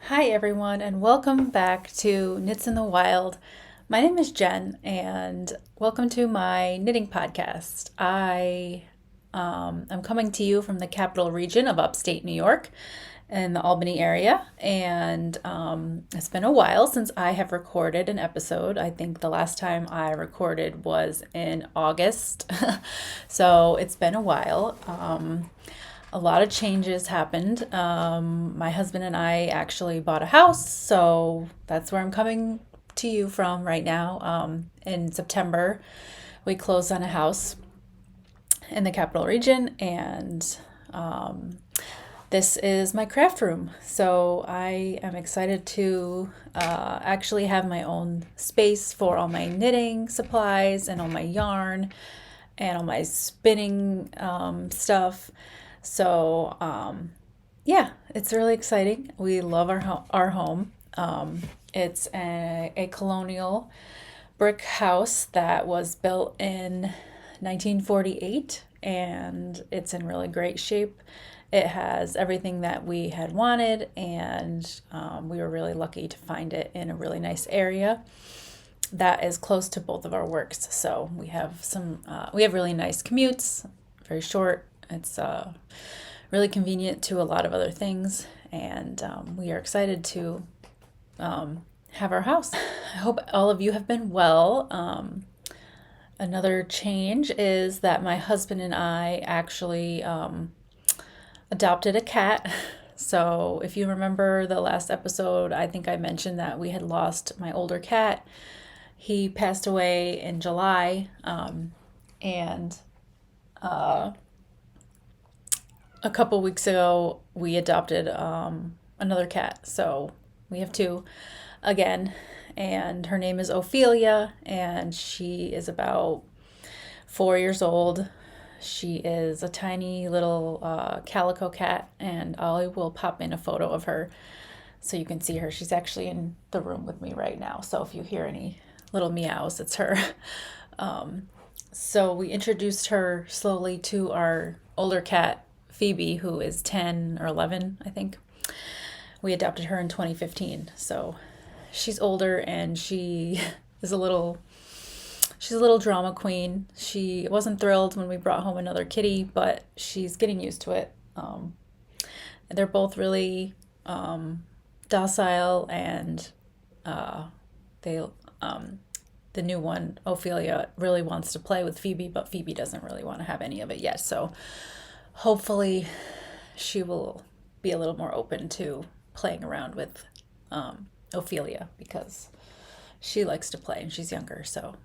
Hi everyone, and welcome back to Knits in the Wild. My name is Jen, and welcome to my knitting podcast. I'm coming to you from the capital region of upstate New York in the Albany area, and it's been a while since I have recorded an episode. I think the last time I recorded was in August, so it's been a while. A lot of changes happened. My husband and I actually bought a house, so that's where I'm coming to you from right now. In September, we closed on a house in the capital region, and this is my craft room. So I am excited to actually have my own space for all my knitting supplies and all my yarn and all my spinning stuff. So, yeah, it's really exciting. We love our home. It's a colonial brick house that was built in 1948, and it's in really great shape. It has everything that we had wanted, and we were really lucky to find it in a really nice area that is close to both of our works. So we have really nice commutes, very short. It's really convenient to a lot of other things, and we are excited to have our house. I hope all of you have been well. Another change is that my husband and I actually adopted a cat. So if you remember the last episode, I think I mentioned that we had lost my older cat. He passed away in July, and a couple weeks ago, we adopted another cat. So we have two again, and her name is Ophelia, and she is about 4 years old. She is a tiny little calico cat, and I will pop in a photo of her so you can see her. She's actually in the room with me right now. So if you hear any little meows, it's her. So we introduced her slowly to our older cat, Phoebe, who is 10 or 11, I think. We adopted her in 2015. So she's older, and she's a little drama queen. She wasn't thrilled when we brought home another kitty, but she's getting used to it. They're both really docile, and the new one, Ophelia, really wants to play with Phoebe, but Phoebe doesn't really want to have any of it yet. So hopefully she will be a little more open to playing around with Ophelia, because she likes to play and she's younger. So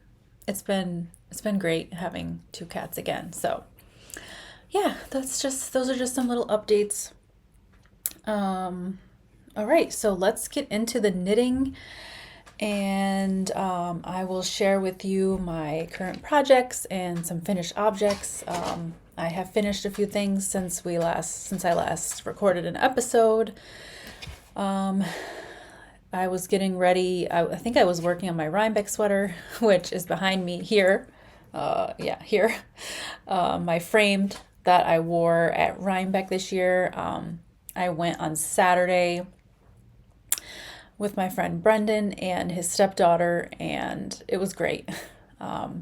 it's been great having two cats again. So yeah, those are just some little updates. All right, so let's get into the knitting, and I will share with you my current projects and some finished objects. I have finished a few things since I last recorded an episode. I was getting ready. I think I was working on my Rhinebeck sweater, which is behind me here. Yeah, here. My framed that I wore at Rhinebeck this year. I went on Saturday with my friend Brendan and his stepdaughter, and it was great. I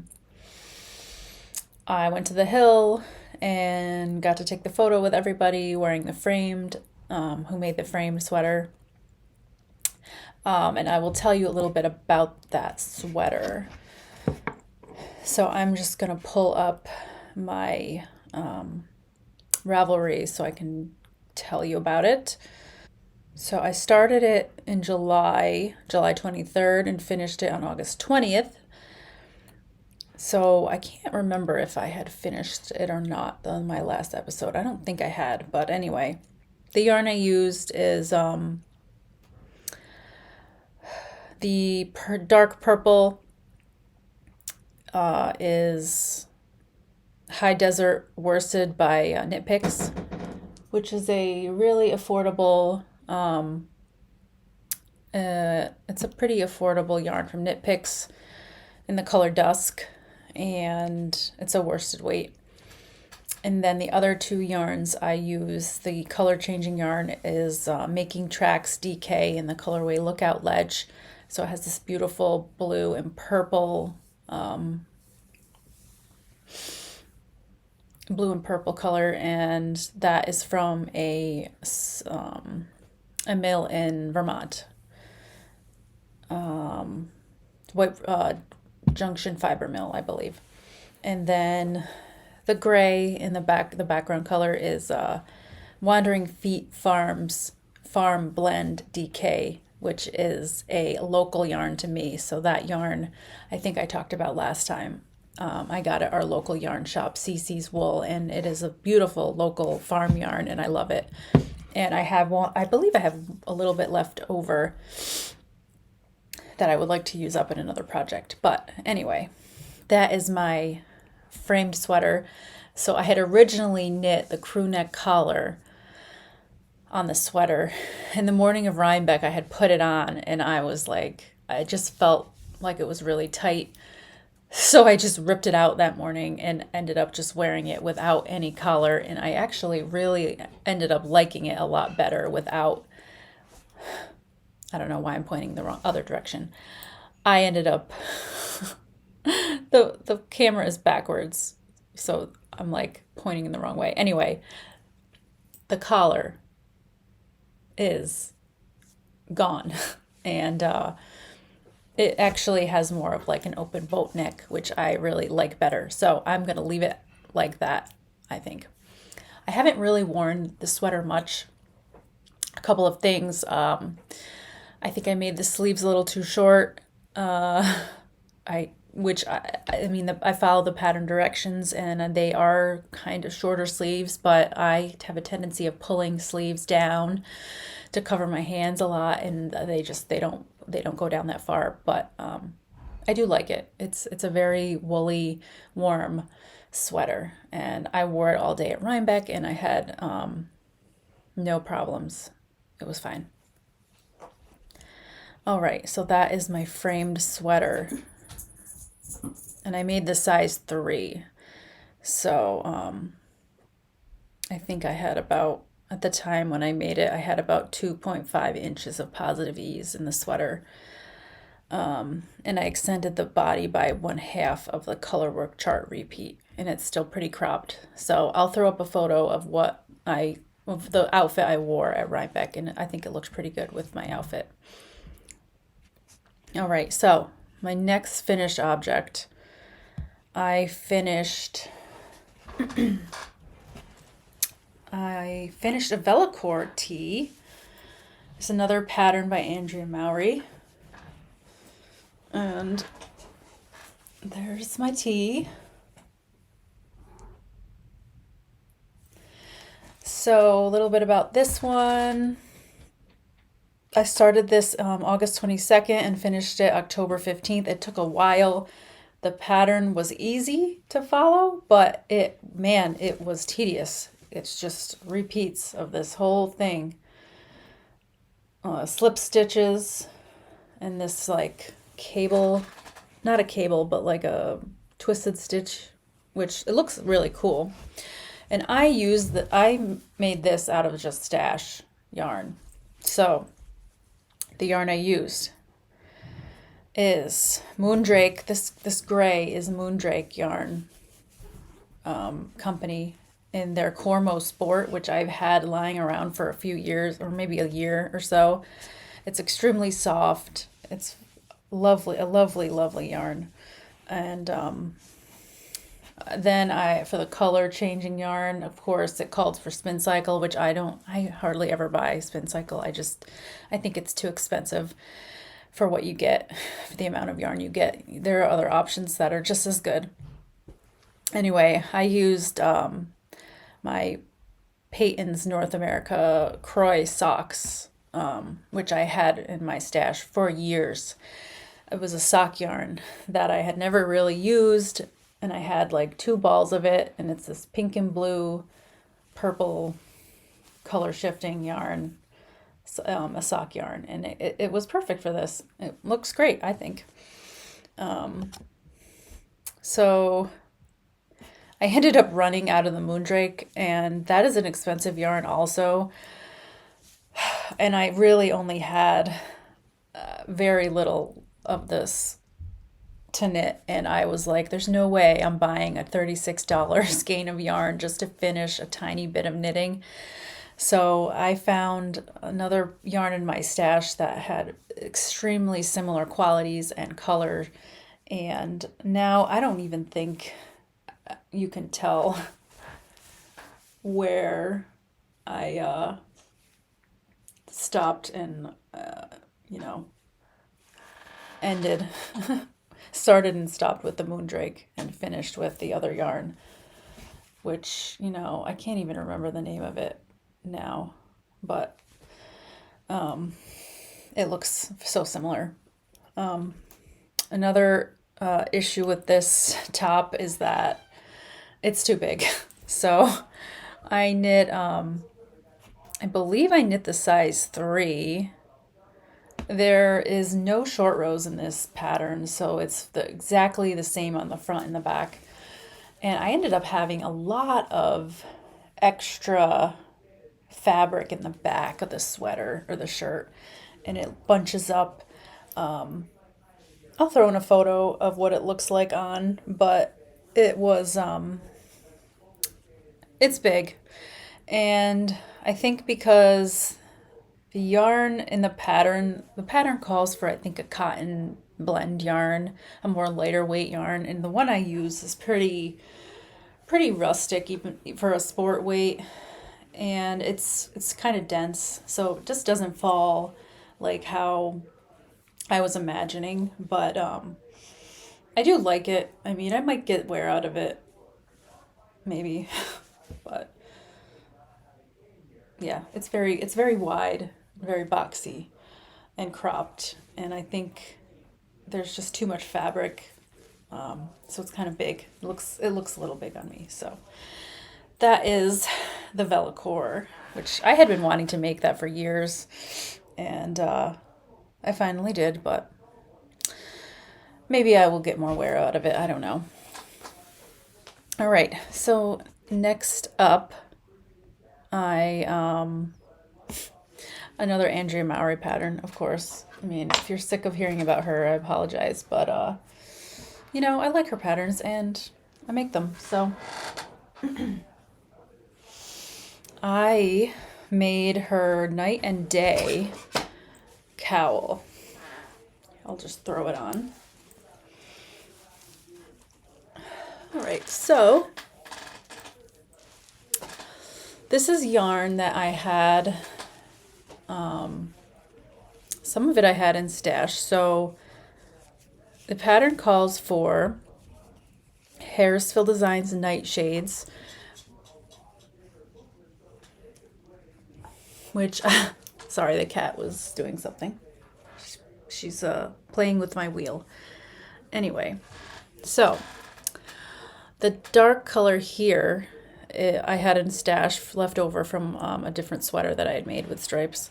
went to the hill and got to take the photo with everybody wearing the framed, who made the framed sweater. And I will tell you a little bit about that sweater. So I'm just going to pull up my Ravelry so I can tell you about it. So I started it in July 23rd, and finished it on August 20th. So I can't remember if I had finished it or not on my last episode. I don't think I had, but anyway, the yarn I used is the dark purple is High Desert worsted by Knit Picks, which is a really affordable. It's a pretty affordable yarn from Knit Picks in the color Dusk, and it's a worsted weight. And then the other two yarns I use, the color changing yarn is Making Tracks DK in the colorway Lookout Ledge. So it has this beautiful blue and purple color, and that is from a mill in Vermont. Junction fiber mill, I believe. And then the gray in the background color is Wandering Feet Farms Farm Blend DK, which is a local yarn to me. So that yarn, I think I talked about last time. I got it at our local yarn shop, CC's Wool, and it is a beautiful local farm yarn, and I love it. And I believe I have a little bit left over that I would like to use up in another project. But anyway, that is my framed sweater. So I had originally knit the crew neck collar on the sweater. In the morning of Rhinebeck, I had put it on, and I just felt like it was really tight. So I just ripped it out that morning and ended up just wearing it without any collar. And I actually really ended up liking it a lot better without. I don't know why I'm pointing the wrong other direction. I ended up the camera is backwards, so I'm like pointing in the wrong way. Anyway, the collar is gone, and it actually has more of like an open boat neck, which I really like better. So I'm gonna leave it like that, I think. I haven't really worn the sweater much. A couple of things. I think I made the sleeves a little too short. I follow the pattern directions, and they are kind of shorter sleeves, but I have a tendency of pulling sleeves down to cover my hands a lot, and they don't go down that far. But I do like it. It's a very woolly, warm sweater, and I wore it all day at Rhinebeck, and I had no problems. It was fine. All right, so that is my framed sweater, and I made the size 3. So I think I had about, at the time when I made it, I had about 2.5 inches of positive ease in the sweater. And I extended the body by 1/2 of the colorwork chart repeat, and it's still pretty cropped. So I'll throw up a photo of the outfit I wore at Rhinebeck, and I think it looks pretty good with my outfit. All right, so my next finished object, I finished a Vellichor tee. It's another pattern by Andrea Mowry. And there's my tee. So a little bit about this one. I started this August 22nd and finished it October 15th. It took a while. The pattern was easy to follow, but it was tedious. It's just repeats of this whole thing. Slip stitches and this like cable, not a cable, but like a twisted stitch, which it looks really cool. And I made this out of just stash yarn. So the yarn I used is Moondrake. This gray is Moondrake yarn company in their Cormo Sport, which I've had lying around for a few years or maybe a year or so. It's extremely soft. It's lovely, a lovely, lovely yarn. And then for the color changing yarn, of course, it called for Spin Cycle, which I hardly ever buy Spin Cycle. I think it's too expensive for what you get, for the amount of yarn you get. There are other options that are just as good. Anyway, I used my Peyton's North America Croy socks, which I had in my stash for years. It was a sock yarn that I had never really used, and I had like 2 balls of it, and it's this pink and blue, purple color shifting yarn, a sock yarn, and it was perfect for this. It looks great, I think. So I ended up running out of the Moondrake, and that is an expensive yarn also. And I really only had very little of this to knit, and I was like, there's no way I'm buying a $36 skein of yarn just to finish a tiny bit of knitting. So I found another yarn in my stash that had extremely similar qualities and color, and now I don't even think you can tell where I stopped and ended started and stopped with the Moondrake and finished with the other yarn, which I can't even remember the name of it now, but it looks so similar. Another issue with this top is that it's too big. So I knit, I believe I knit the size 3. There is no short rows in this pattern, so it's exactly the same on the front and the back. And I ended up having a lot of extra fabric in the back of the sweater or the shirt, and it bunches up. I'll throw in a photo of what it looks like on, but it was, it's big. And I think because the yarn in the pattern calls for, I think, a cotton blend yarn, a more lighter weight yarn, and the one I use is pretty rustic even for a sport weight, and it's kind of dense, so it just doesn't fall like how I was imagining, but I do like it. I mean, I might get wear out of it, maybe, but yeah, it's very wide, very boxy and cropped, and I think there's just too much fabric, so it's kind of big. It looks a little big on me. So that is the Vellichor, which I had been wanting to make that for years, and I finally did, but maybe I will get more wear out of it. I don't know. All right, so next up, another Andrea Mowry pattern, of course. I mean, if you're sick of hearing about her, I apologize, but I like her patterns and I make them. So I made her Night and Day cowl. I'll just throw it on. All right, so this is yarn that I had, some of it I had in stash. So the pattern calls for Harrisville Designs Nightshades, which, sorry, the cat was doing something. She's playing with my wheel. Anyway, so the dark color here, I had in stash left over from a different sweater that I had made with stripes,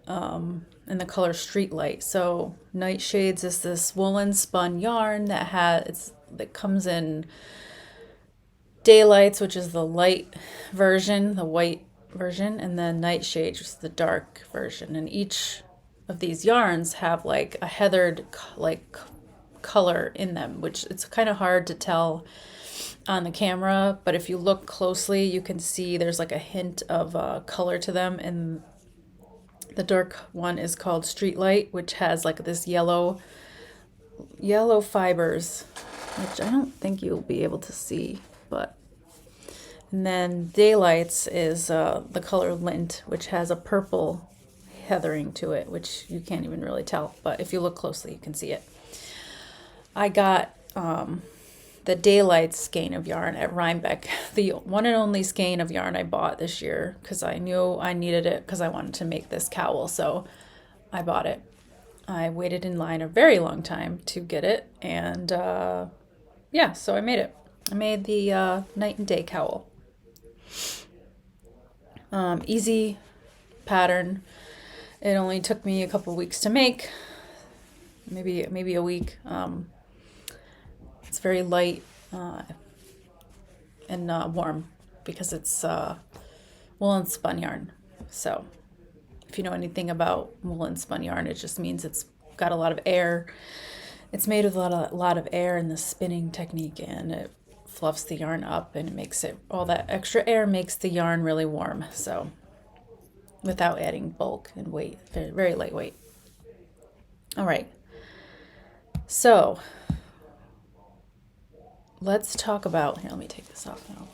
and the color Streetlight. So Nightshades is this woolen spun yarn that comes in Daylights, which is the light version, the white version, and then Nightshades, which is the dark version. And each of these yarns have like a heathered color in them, which it's kind of hard to tell on the camera, but if you look closely, you can see there's like a hint of color to them. And the dark one is called Streetlight, which has like this yellow fibers, which I don't think you'll be able to see, but. And then Daylights is the color Lint, which has a purple heathering to it, which you can't even really tell, but if you look closely, you can see it. I got the Daylight skein of yarn at Rhinebeck, the one and only skein of yarn I bought this year because I knew I needed it because I wanted to make this cowl, so I bought it. I waited in line a very long time to get it, and yeah, so I made it. I made the night and day cowl. Easy pattern. It only took me a couple weeks to make, maybe a week. It's very light and warm because it's woolen spun yarn. So if you know anything about woolen spun yarn, it just means it's got a lot of air. It's made with a lot of air in the spinning technique, and it fluffs the yarn up, and it makes it, all that extra air makes the yarn really warm. So without adding bulk and weight, very, very lightweight. All right. So let's talk about, here, let me take this off now.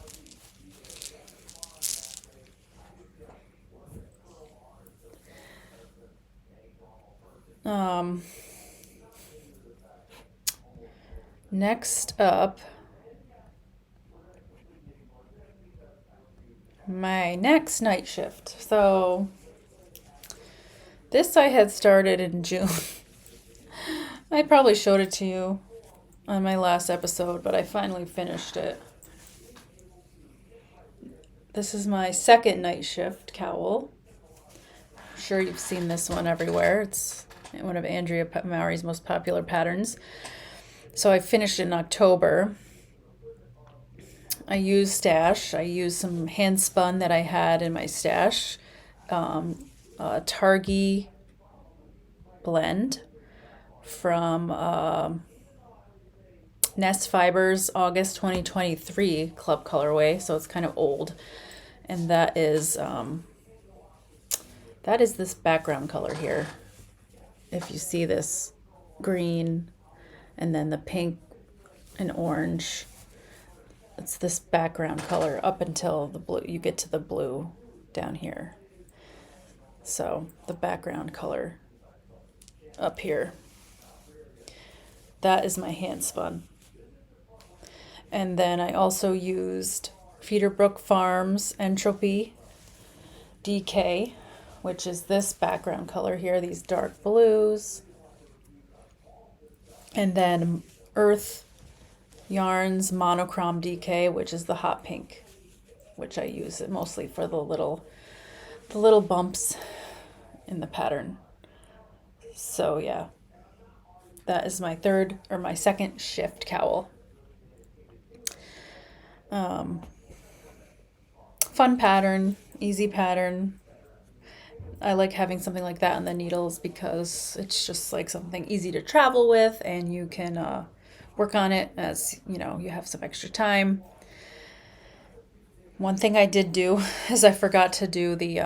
Next up, my next night shift. So this I had started in June. I probably showed it to you on my last episode, but I finally finished it. This is my second night shift cowl. I'm sure you've seen this one everywhere. It's one of Andrea Mowry's most popular patterns. So I finished in October. I used stash. I used some hand-spun that I had in my stash. A Targi blend from Nest Fibers August 2023 club colorway, so it's kind of old. And that is this background color here. If you see this green and then the pink and orange, it's this background color up until the blue. You get to the blue down here. So the background color up here, that is my hand spun. And then I also used Feederbrook Farms Entropy DK, which is this background color here, these dark blues. And then Earth Yarns Monochrome DK, which is the hot pink, which I use it mostly for the little bumps in the pattern. So yeah, that is my second shift cowl. Fun pattern, easy pattern. I like having something like that on the needles because it's just like something easy to travel with, and you can work on it as, you know, you have some extra time. One thing I did do is I forgot to do the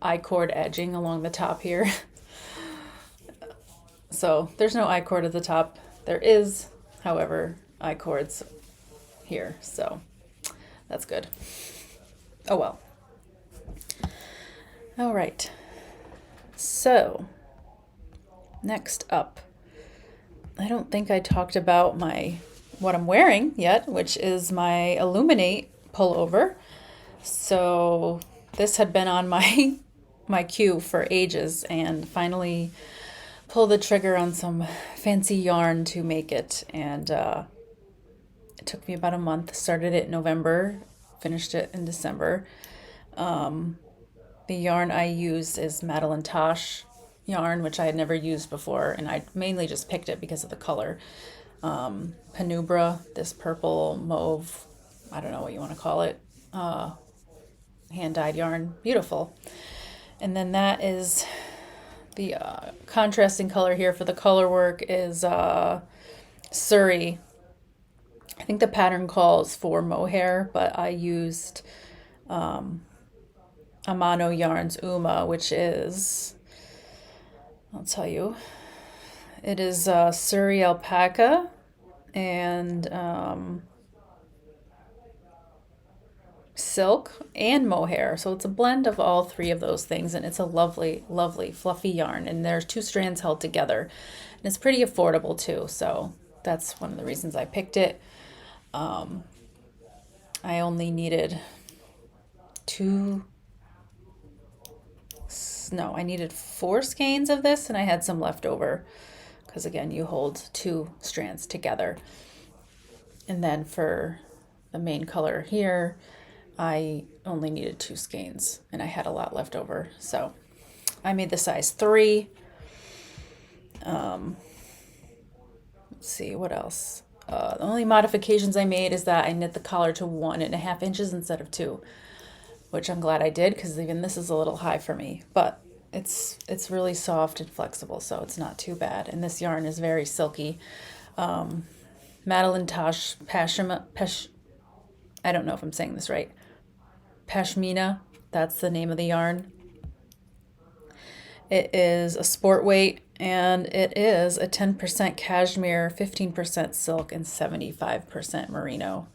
I-cord edging along the top here. So there's no I-cord at the top. There is, however, I-cords here, so that's good. Oh well. All right. So next up, I don't think I talked about what I'm wearing yet, which is my Illuminate pullover. So this had been on my my queue for ages, and finally pulled the trigger on some fancy yarn to make it. And it took me about a month. Started it in November, finished it in December. The yarn I use is Madeline Tosh yarn, which I had never used before, and I mainly just picked it because of the color. Penumbra, this purple mauve, I don't know what you want to call it, hand-dyed yarn, beautiful. And then that is the contrasting color here for the color work is Surrey. I think the pattern calls for mohair, but I used Amano Yarns Uma, which is, I'll tell you, it is Surrey alpaca and silk and mohair. So it's a blend of all three of those things, and it's a lovely, lovely, fluffy yarn. And there's two strands held together, and it's pretty affordable too. So that's one of the reasons I picked it. I only needed I needed 4 skeins of this, and I had some left over because again, you hold 2 strands together. And then for the main color here, I only needed 2 skeins, and I had a lot left over. So I made the size 3. Let's see, what else? The only modifications I made is that I knit the collar to 1.5 inches instead of 2, which I'm glad I did because even this is a little high for me. But it's really soft and flexible, so it's not too bad. And this yarn is very silky. Madeline Tosh I don't know if I'm saying this right. Pashmina, that's the name of the yarn. It is a sport weight, and it is a 10% cashmere, 15% silk, and 75% merino.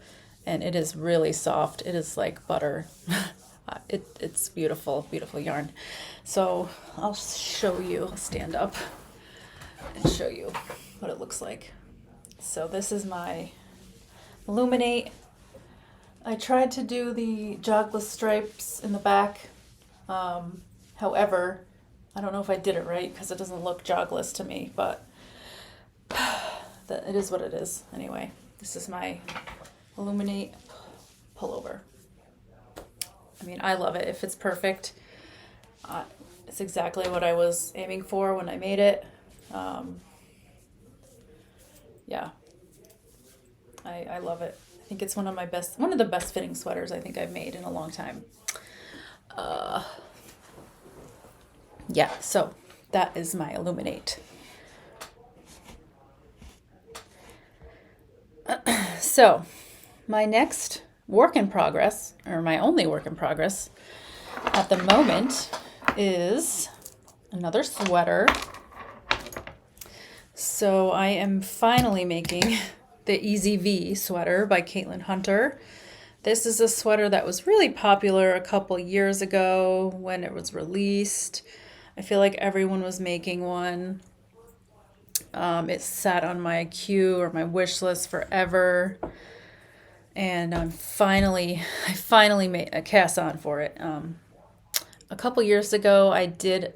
And it is really soft. It is like butter. It's beautiful, beautiful yarn. So I'll show you, I'll stand up and show you what it looks like. So this is my Illuminate. I tried to do the jogless stripes in the back. However, I don't know if I did it right because it doesn't look jogless to me, but it is what it is. Anyway, this is my Illuminate pullover. I mean, I love it. If it's perfect, it's exactly what I was aiming for when I made it. Yeah, I love it. I think it's one of the best fitting sweaters I think I've made in a long time. Yeah, so that is my Illuminate. So my next work in progress, or my only work in progress at the moment, is another sweater. So I am finally making the Easy V sweater by Caitlin Hunter. This is a sweater that was really popular a couple years ago when it was released. I feel like everyone was making one. It sat on my queue or my wish list forever, and I finally made a cast on for it. A couple years ago, I don't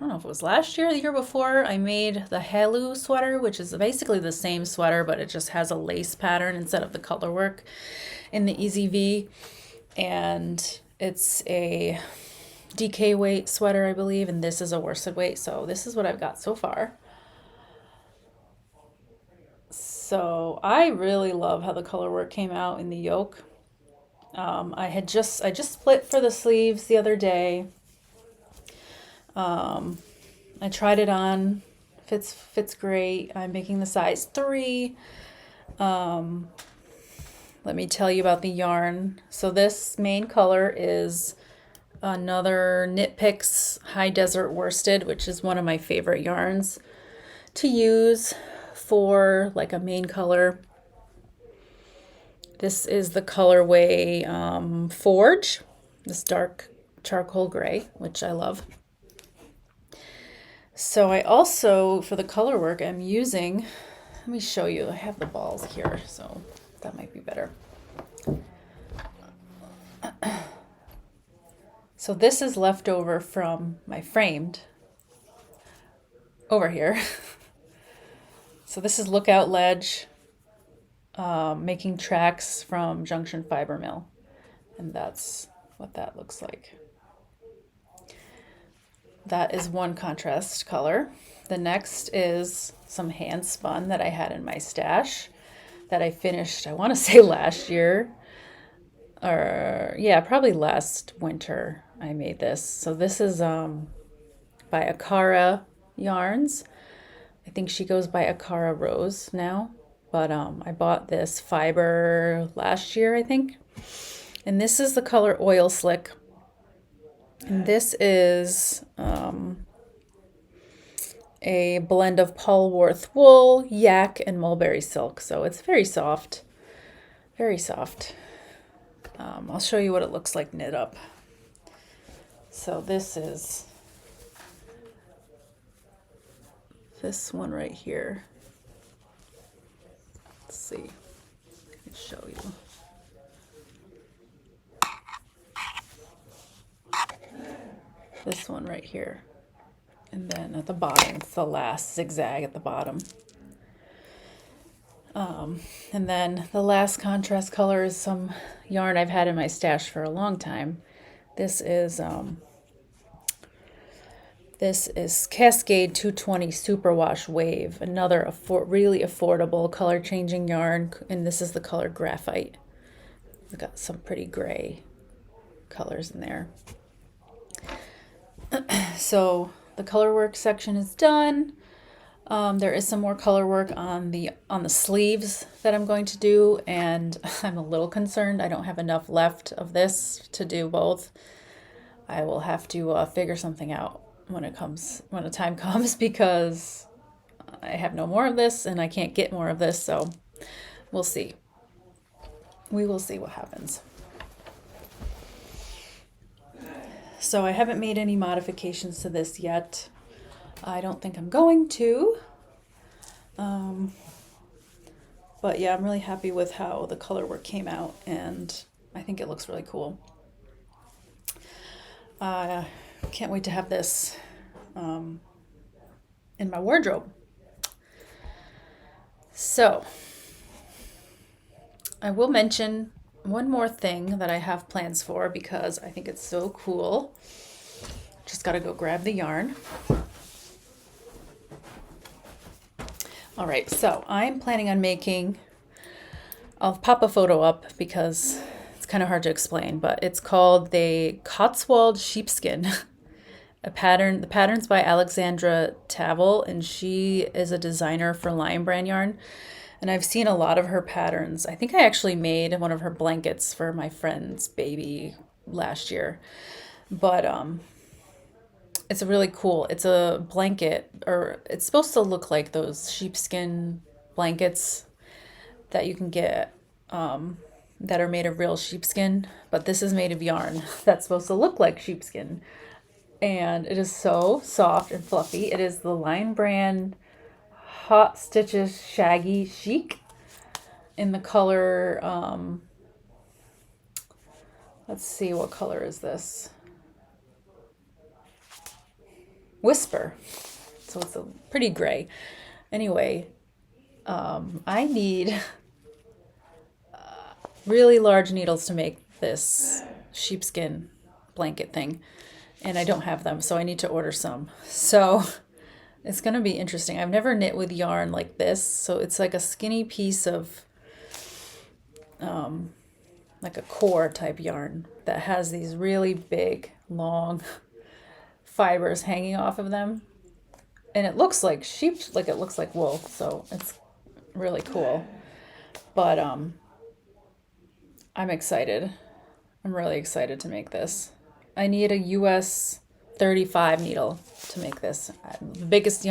know if it was last year or the year before, I made the Halu sweater, which is basically the same sweater, but it just has a lace pattern instead of the color work in the Easy V. And it's a DK weight sweater, I believe, and this is a worsted weight. So this is what I've got so far. So I really love how the color work came out in the yoke. I just split for the sleeves the other day. I tried it on, fits great. I'm making the size 3. Let me tell you about the yarn. So this main color is another Knit Picks High Desert Worsted, which is one of my favorite yarns to use for like a main color. This is the colorway Forge, this dark charcoal gray, which I love. So I also, for the color work, I'm using, let me show you, I have the balls here, so that might be better. So this is left over from my framed over here. So this is Lookout Ledge, making tracks from Junction Fiber Mill. And that's what that looks like. That is one contrast color. The next is some hand spun that I had in my stash that I finished, I want to say last year, or yeah, probably last winter I made this. So this is by Akara Yarns. I think she goes by Akara Rose now, but I bought this fiber last year, I think. And this is the color Oil Slick. And this is a blend of Polworth wool, yak, and mulberry silk. So it's very soft, very soft. I'll show you what it looks like knit up. So this is this one right here. Let's see, I can show you. This one right here. And then at the bottom, it's the last zigzag at the bottom. And then the last contrast color is some yarn I've had in my stash for a long time. This is Cascade 220 Superwash Wave, another really affordable color changing yarn, and this is the color Graphite. It's got some pretty gray colors in there. So the color work section is done. There is some more color work on the sleeves that I'm going to do, and I'm a little concerned I don't have enough left of this to do both. I will have to figure something out when the time comes, because I have no more of this and I can't get more of this, so we'll see. We will see what happens. So I haven't made any modifications to this yet. I don't think I'm going to. But yeah, I'm really happy with how the color work came out, and I think it looks really cool. Can't wait to have this in my wardrobe. So I will mention one more thing that I have plans for, because I think it's so cool. Just got to go grab the yarn. All right, so I'm planning on I'll pop a photo up because it's kind of hard to explain, but it's called the Cotswold Sheepskin. The pattern's by Alexandra Tavel, and she is a designer for Lion Brand yarn. And I've seen a lot of her patterns. I think I actually made one of her blankets for my friend's baby last year. But it's really cool. It's a blanket, or it's supposed to look like those sheepskin blankets that you can get that are made of real sheepskin. But this is made of yarn that's supposed to look like sheepskin. And it is so soft and fluffy. It is the Lion Brand Hot Stitches Shaggy Chic in the color, let's see, what color is this? Whisper. So it's a pretty gray. Anyway, I need really large needles to make this sheepskin blanket thing, and I don't have them, so I need to order some. So it's going to be interesting. I've never knit with yarn like this. So it's like a skinny piece of like a core type yarn that has these really big, long fibers hanging off of them. And it looks like it looks like wool. So it's really cool. But I'm excited. I'm really excited to make this. I need a US 35 needle to make this. The biggest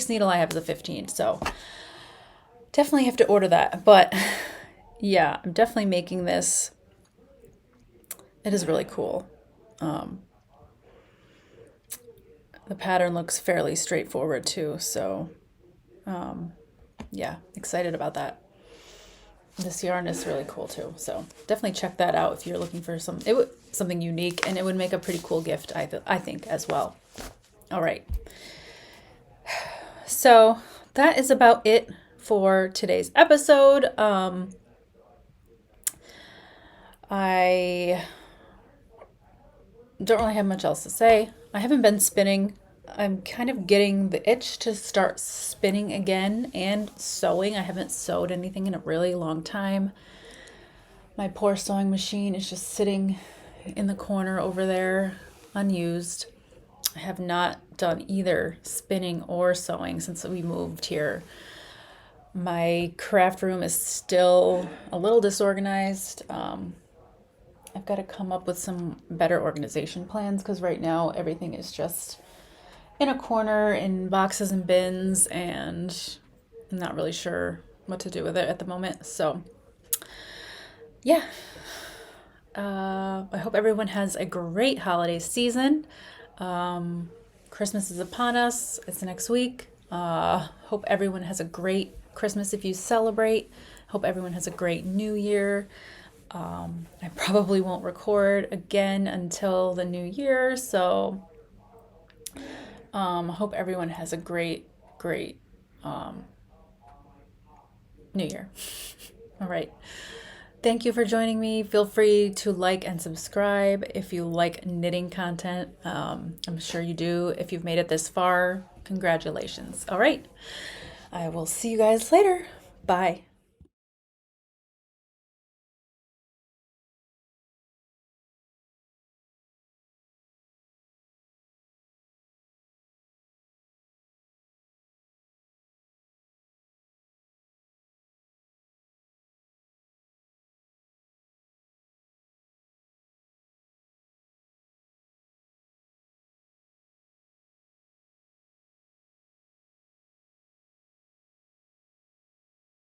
needle I have is a 15, so definitely have to order that. But yeah, I'm definitely making this. It is really cool. The pattern looks fairly straightforward too, so yeah, excited about that. this yarn is really cool too. So definitely check that out if you're looking for something unique, and it would make a pretty cool gift, I think, as well. All right. So that is about it for today's episode. I don't really have much else to say. I haven't been spinning. I'm kind of getting the itch to start spinning again and sewing. I haven't sewed anything in a really long time. My poor sewing machine is just sitting in the corner over there, unused. I have not done either spinning or sewing since we moved here. My craft room is still a little disorganized. I've got to come up with some better organization plans because right now everything is just in a corner in boxes and bins, and I'm not really sure what to do with it at the moment. So yeah, I hope everyone has a great holiday season. Christmas is upon us. It's next week. Hope everyone has a great Christmas if you celebrate. Hope everyone has a great New Year. I probably won't record again until the new year, so hope everyone has a great New Year. All right. Thank you for joining me. Feel free to like and subscribe if you like knitting content. I'm sure you do. If you've made it this far, congratulations. All right. I will see you guys later. Bye.